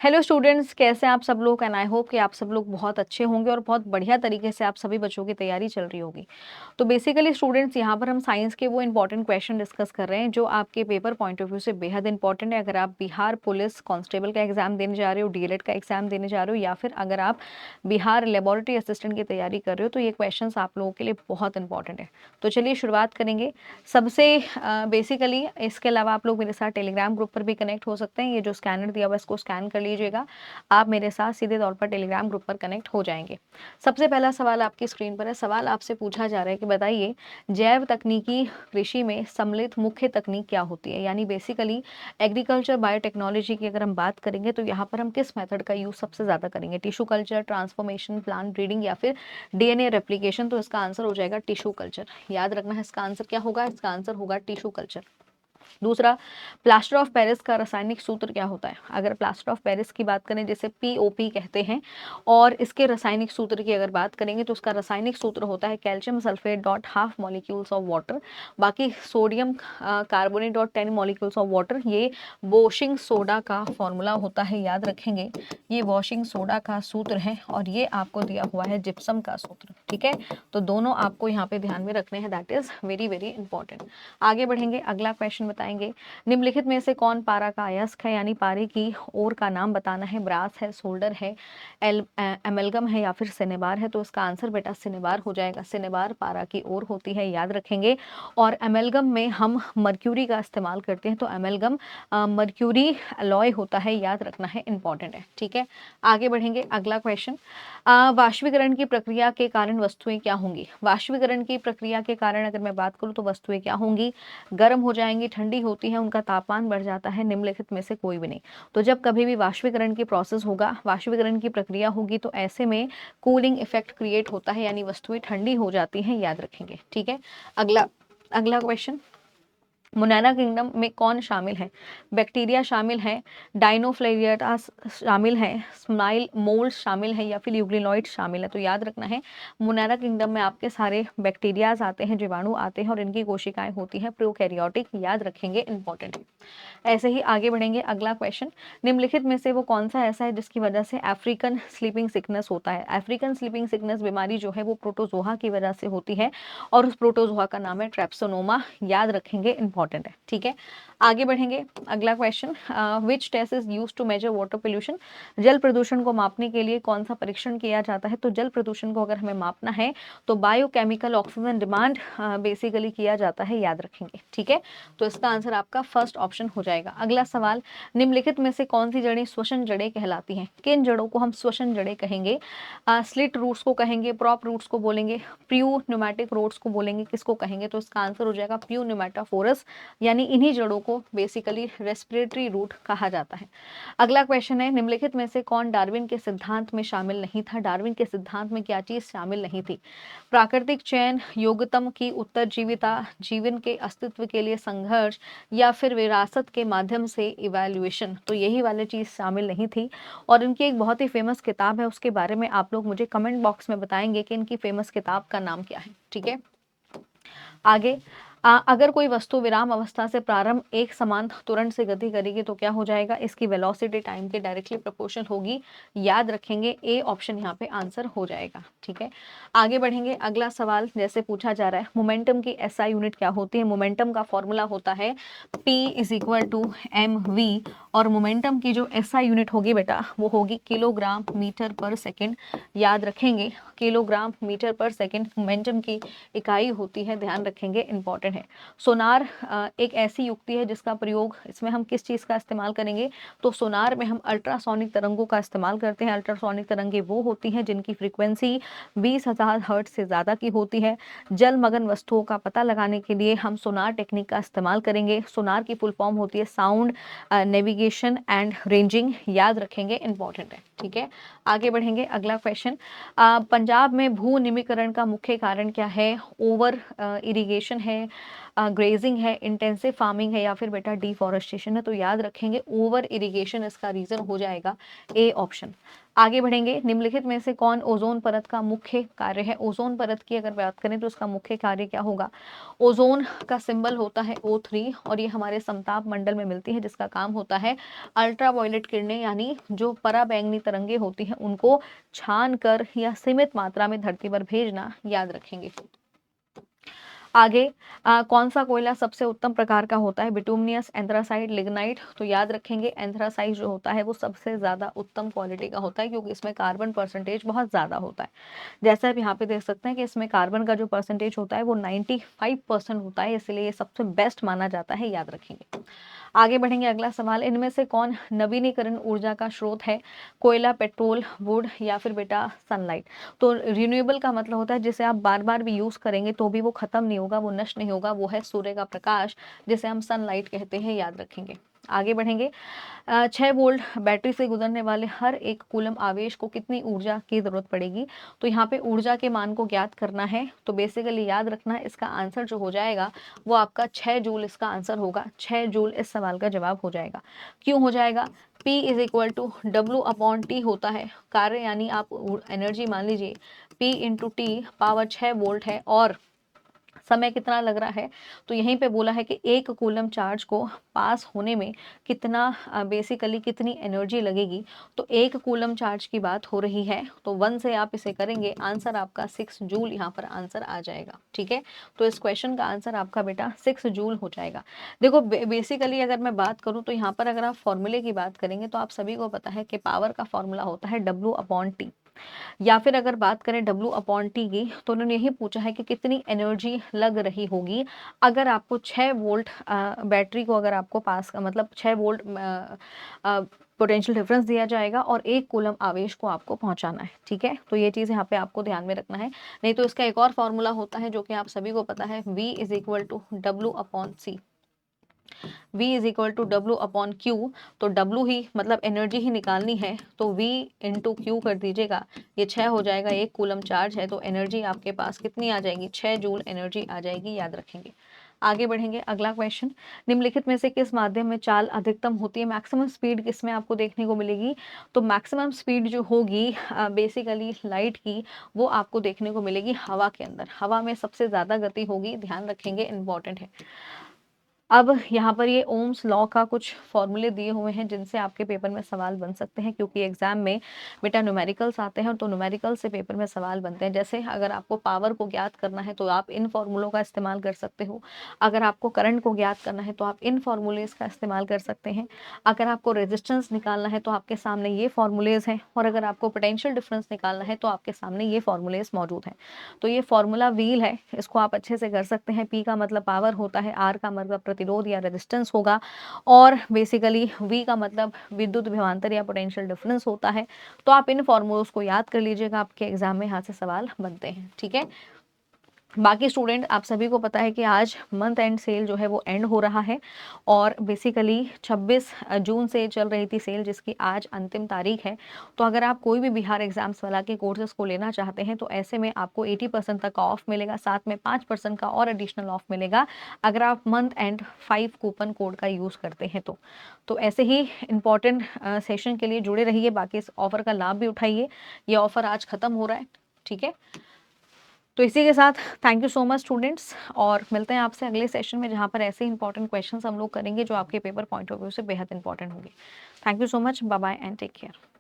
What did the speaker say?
Hello students, कैसे हैं आप सब लोग। एंड आई होप कि आप सब लोग बहुत अच्छे होंगे और बहुत बढ़िया तरीके से आप सभी बच्चों की तैयारी चल रही होगी। तो बेसिकली स्टूडेंट्स, यहाँ पर हम साइंस के वो इंपॉर्टेंट क्वेश्चन डिस्कस कर रहे हैं जो आपके पेपर पॉइंट ऑफ व्यू से बेहद इंपॉर्टेंट है। अगर आप बिहार पुलिस कांस्टेबल का एग्जाम देने जा रहे हो, डीएलएड का एग्जाम देने जा रहे हो, या फिर अगर आप बिहार लेबोरेटरी असिस्टेंट की तैयारी कर रहे हो, तो ये क्वेश्चन आप लोगों के लिए बहुत इंपॉर्टेंट है। तो चलिए शुरुआत करेंगे। सबसे बेसिकली इसके अलावा आप लोग मेरे साथ टेलीग्राम ग्रुप पर भी कनेक्ट हो सकते हैं। ये जो स्कैनर दिया हुआ है इसको स्कैन कर लीजिएगा, आप मेरे साथ सीधे तौर पर टेलीग्राम ग्रुप पर कनेक्ट हो जाएंगे। सबसे पहला सवाल आपकी स्क्रीन पर है। सवाल आपसे पूछा जा रहा है कि बताइए, जैव तकनीकी कृषि में सम्मिलित मुख्य तकनीक क्या होती है। यानी बेसिकली एग्रीकल्चर बायोटेक्नोलॉजी की अगर हम बात करेंगे तो यहाँ पर हम किस मेथड का यूज सबसे ज्यादा करेंगे, tissue culture, transformation, plant breeding या फिर डीएनए रेप्लिकेशन। तो इसका आंसर हो जाएगा टिश्यू कल्चर। याद रखना है, इसका आंसर क्या होगा, इसका आंसर होगा टिश्यू कल्चर। दूसरा, प्लास्टर ऑफ पेरिस का रासायनिक सूत्र क्या होता है। अगर प्लास्टर ऑफ पेरिस की बात करें, जिसे पीओपी कहते हैं, और इसके रासायनिक सूत्र की अगर बात करेंगे तो उसका रासायनिक सूत्र होता है calcium sulphate dot half molecules of water. बाकी sodium carbonate dot 10 molecules of water, ये वॉशिंग सोडा का फॉर्मूला होता है। याद रखेंगे, ये वॉशिंग सोडा का सूत्र है और ये आपको दिया हुआ है जिप्सम का सूत्र। ठीक है, तो दोनों आपको यहाँ पे ध्यान में रखने हैं। That is very very important. आगे बढ़ेंगे, अगला क्वेश्चन बताएंगे, निम्नलिखित में से कौन पारा का अयस्क है। यानी पारे की ओर का नाम बताना है। ब्रास है, सोल्डर है, एमलगम है या फिर सिनेबार है। तो इसका आंसर बेटा सिनेबार हो जाएगा। सिनेबार पारा की ओर होती है, याद रखेंगे। और एमलगम में हम मर्क्यूरी का इस्तेमाल करते हैं, तो एमलगम मर्क्यूरी अलॉय होता है, याद रखना है, इंपॉर्टेंट है। ठीक है, आगे बढ़ेंगे, अगला क्वेश्चन, वाष्पीकरण की प्रक्रिया के कारण वस्तुएं क्या होंगी। वाष्पीकरण की प्रक्रिया के कारण अगर मैं बात करूं तो वस्तुएं क्या होंगी, गर्म हो जाएंगी, ठंडी होती है, उनका तापमान बढ़ जाता है, निम्नलिखित में से कोई भी नहीं। तो जब कभी भी वाष्पीकरण की प्रोसेस होगा, वाष्पीकरण की प्रक्रिया होगी, तो ऐसे में कूलिंग इफेक्ट क्रिएट होता है, यानी वस्तुएं ठंडी हो जाती हैं, याद रखेंगे। ठीक है, अगला अगला क्वेश्चन, मोनाना किंगडम में कौन शामिल है। बैक्टीरिया शामिल है, डाइनोफ्लेरियाटा शामिल है, स्माइल मोल्ड शामिल है या फिर यूग्लिनॉइड शामिल है। तो याद रखना है, मोनाना किंगडम में आपके सारे बैक्टीरियाज आते हैं, जीवाणु आते हैं और इनकी कोशिकाएं होती हैं प्रोकैरियोटिक, याद रखेंगे, इंपॉर्टेंट है। ऐसे ही आगे बढ़ेंगे, अगला क्वेश्चन, निम्नलिखित में से वो कौन सा ऐसा है जिसकी वजह से अफ्रीकन स्लीपिंग सिकनेस होता है। अफ्रीकन स्लीपिंग सिकनेस बीमारी जो है वो प्रोटोजोआ की वजह से होती है और उस प्रोटोजोआ का नाम है ट्रेप्सोनोमा, याद रखेंगे, इंपॉर्टेंट है। ठीक है, आगे बढ़ेंगे, अगला question, which test is used to measure water pollution. जल प्रदूषण को मापने के लिए कौन सा परीक्षण किया जाता है। तो जल प्रदूषण को अगर हमें मापना है तो बायोकेमिकल ऑक्सीजन डिमांड बेसिकली किया जाता है, याद रखेंगे। ठीक है, तो इसका आंसर आपका फर्स्ट ऑप्शन हो जाएगा। अगला सवाल, निम्नलिखित में से कौन सी जड़ें श्वसन जड़ें कहलाती हैं। किन जड़ों को हम श्वसन जड़ें कहेंगे। स्लिट रूट्स को कहेंगे, प्रॉप रूट्स को बोलेंगे, प्रू न्यूमेटिक रूट्स को बोलेंगे, किसको कहेंगे। तो इसका आंसर हो जाएगा प्रू न्यूमेटाफोरस, यानी इन्हीं जड़ों को बेसिकली रेस्पिरेटरी रूट कहा जाता है। अगला क्वेश्चन है, निम्नलिखित में से कौन डार्विन के सिद्धांत में शामिल नहीं था। डार्विन के सिद्धांत में क्या चीज शामिल नहीं थी। प्राकृतिक चयन, योग्यतम की उत्तरजीविता, जीवन के अस्तित्व के लिए संघर्ष या फिर विरासत के माध्यम से इवैल्यूएशन। तो यही वाली चीज शामिल नहीं थी। और इनकी एक बहुत ही फेमस किताब है, उसके बारे में आप लोग मुझे कमेंट बॉक्स में बताएंगे कि इनकी फेमस किताब का नाम क्या है। ठीक है, आगे, अगर कोई वस्तु विराम अवस्था से प्रारंभ एक समान तुरंत से गति करेगी तो क्या हो जाएगा, इसकी वेलोसिटी टाइम के डायरेक्टली प्रोपोर्शनल होगी, याद रखेंगे, ए ऑप्शन यहाँ पे आंसर हो जाएगा। ठीक है, आगे बढ़ेंगे, अगला सवाल जैसे पूछा जा रहा है, मोमेंटम की एसआई यूनिट क्या होती है। मोमेंटम का फॉर्मूला होता है P is equal to mv, और मोमेंटम की जो एसआई यूनिट होगी बेटा वो होगी किलोग्राम मीटर पर सेकेंड, याद रखेंगे, किलोग्राम मीटर पर सेकेंड मोमेंटम की इकाई होती है, ध्यान रखेंगे, इंपॉर्टेंट है। सोनार एक ऐसी युक्ति है जिसका प्रयोग, इसमें हम किस चीज का इस्तेमाल करेंगे, तो सोनार में हम अल्ट्रासोनिक तरंगों का इस्तेमाल करते हैं। अल्ट्रासोनिक तरंगे वो होती हैं जिनकी फ्रीक्वेंसी 20,000 हर्ट्ज से ज्यादा की होती है। जलमग्न वस्तुओं का पता लगाने के लिए हम सोनार टेक्निक का इस्तेमाल करेंगे। सोनार की फुल फॉर्म होती है साउंड नेविगेशन एंड रेंजिंग, याद रखेंगे, इंपॉर्टेंट है। ठीक है, आगे बढ़ेंगे, अगला क्वेश्चन, पंजाब में भू निमीकरण का मुख्य कारण क्या है। ओवर इरिगेशन है, ग्रेजिंग है, इंटेंसिव फार्मिंग है या फिर बेटा डिफॉरेस्टेशन है। तो याद रखेंगे ओवर इरिगेशन इसका रीजन हो जाएगा ए ऑप्शन। आगे बढ़ेंगे, निम्नलिखित में से कौन ओजोन परत का मुख्य कार्य है? ओजोन परत की अगर बात करें तो उसका मुख्य कार्य क्या होगा? ओजोन का सिंबल होता है O3 और ये हमारे समताप मंडल में मिलती है, जिसका काम होता है अल्ट्रावायलेट किरणें यानी जो पराबैंगनी तरंगे होती हैं उनको छान कर या सीमित मात्रा में धरती पर भेजना, याद रखेंगे। आगे कौन सा कोयला सबसे उत्तम प्रकार का होता है? Bituminous, anthracite, lignite. तो याद रखेंगे एंथ्रासाइट जो होता है वो सबसे ज़्यादा उत्तम क्वालिटी का होता है, क्योंकि इसमें कार्बन परसेंटेज बहुत ज़्यादा होता है। जैसे आप यहाँ पे देख सकते हैं कि इसमें कार्बन का जो परसेंटेज होता है वो 95% होता है, इसलिए ये सबसे बेस्ट माना जाता है, याद रखेंगे। आगे बढ़ेंगे, अगला सवाल, इनमें से कौन नवीनीकरण ऊर्जा का स्रोत है? कोयला, पेट्रोल, वुड या फिर बेटा सनलाइट। तो रिन्यूएबल का मतलब होता है जिसे आप बार बार भी यूज करेंगे तो भी वो खत्म नहीं होगा, वो नष्ट नहीं होगा, वो है सूर्य का प्रकाश, जिसे हम सनलाइट कहते हैं, याद रखेंगे। आगे बढ़ेंगे, 6 वोल्ट बैटरी से गुजरने वाले हर 1 कूलम आवेश को कितनी ऊर्जा की जरूरत पड़ेगी? तो यहाँ पे ऊर्जा के मान को ज्ञात करना है, तो बेसिकली याद रखना है इसका आंसर जो हो जाएगा वो आपका 6 जूल इसका आंसर होगा। 6 जूल इस सवाल का जवाब हो जाएगा। क्यों हो जाएगा? P is equal to W/T होता है कार्य, यानी आप एनर्जी मान लीजिए P into T, power 6 volt है और समय कितना लग रहा है? तो यहीं पे बोला है कि 1 कूलम चार्ज को पास होने में कितना बेसिकली कितनी एनर्जी लगेगी। तो 1 कूलम चार्ज की बात हो रही है, तो 1 से आप इसे करेंगे, आंसर आपका 6 जूल यहाँ पर आंसर आ जाएगा। ठीक है, तो इस क्वेश्चन का आंसर आपका बेटा 6 जूल हो जाएगा। देखो बेसिकली अगर मैं बात करूँ तो यहाँ पर अगर आप फॉर्मूले की बात करेंगे तो आप सभी को पता है कि पावर का फॉर्मूला होता है W/T, या फिर अगर बात करें W/T की तो उन्होंने यही पूछा है कि कितनी एनर्जी लग रही होगी अगर आपको 6 वोल्ट बैटरी को अगर आपको पास मतलब 6 वोल्ट पोटेंशियल डिफरेंस दिया जाएगा और 1 कूलम आवेश को आपको पहुंचाना है। ठीक है, तो ये चीज़ यहाँ पे आपको ध्यान में रखना है। नहीं तो इसका एक और फॉर्मूला होता है जो कि आप सभी को पता है, V is equal to W/C। V is equal to W/Q। तो W ही मतलब एनर्जी ही निकालनी है, तो V इंटू Q कर दीजिएगा, ये 6 हो जाएगा, 1 कूलम चार्ज है तो एनर्जी आपके पास कितनी आ जाएगी? 6 जूल एनर्जी आ जाएगी, याद रखेंगे। आगे बढ़ेंगे, अगला क्वेश्चन, निम्नलिखित में से किस माध्यम में चाल अधिकतम होती है? मैक्सिमम स्पीड किसमें आपको देखने को मिलेगी? तो मैक्सिमम स्पीड जो होगी बेसिकली लाइट की, वो आपको देखने को मिलेगी हवा के अंदर। हवा में सबसे ज़्यादा गति होगी, ध्यान रखेंगे, इंपॉर्टेंट है। अब यहाँ पर ये ओम्स लॉ का कुछ फॉर्मूले दिए हुए हैं जिनसे आपके पेपर में सवाल बन सकते हैं, क्योंकि एग्जाम में बेटा न्यूमेरिकल्स आते हैं तो न्यूमेरिकल से पेपर में सवाल बनते हैं। जैसे अगर आपको पावर को ज्ञात करना है तो आप इन फॉर्मूलों का इस्तेमाल कर सकते हो, अगर आपको करंट को ज्ञात करना है तो आप इन फॉर्मूलेज का इस्तेमाल कर सकते हैं, अगर आपको रेजिस्टेंस निकालना है तो आपके सामने ये फॉर्मूलेज हैं, और अगर आपको पोटेंशियल डिफरेंस निकालना है तो आपके सामने ये फॉर्मूलेज मौजूद हैं। तो ये फॉर्मूला व्हील है, इसको आप अच्छे से कर सकते हैं। P का मतलब पावर होता है, R का मतलब प्रतिरोध या रेजिस्टेंस होगा, और बेसिकली V का मतलब विद्युत विभवांतर या पोटेंशियल डिफरेंस होता है। तो आप इन फॉर्मूलोज को याद कर लीजिएगा, आपके एग्जाम में यहाँ से सवाल बनते हैं। ठीक है, बाकी स्टूडेंट आप सभी को पता है कि आज मंथ एंड सेल जो है वो एंड हो रहा है, और बेसिकली 26 जून से चल रही थी सेल, जिसकी आज अंतिम तारीख है। तो अगर आप कोई भी बिहार एग्जाम्स वाला के कोर्सेज को लेना चाहते हैं तो ऐसे में आपको 80% तक का ऑफ मिलेगा, साथ में 5% का और एडिशनल ऑफ मिलेगा अगर आप मंथ एंड 5 कूपन कोड का यूज़ करते हैं तो ऐसे ही इंपॉर्टेंट सेशन के लिए जुड़े रहिए, बाकी इस ऑफर का लाभ भी उठाइए। ये ऑफर आज ख़त्म हो रहा है। ठीक है, तो इसी के साथ thank you so much students, और मिलते हैं आपसे अगले सेशन में जहाँ पर ऐसे इंपॉर्टेंट क्वेश्चंस हम लोग करेंगे जो आपके पेपर पॉइंट ऑफ व्यू से बेहद इंपॉर्टेंट होंगे। Thank you so much, bye bye and take care.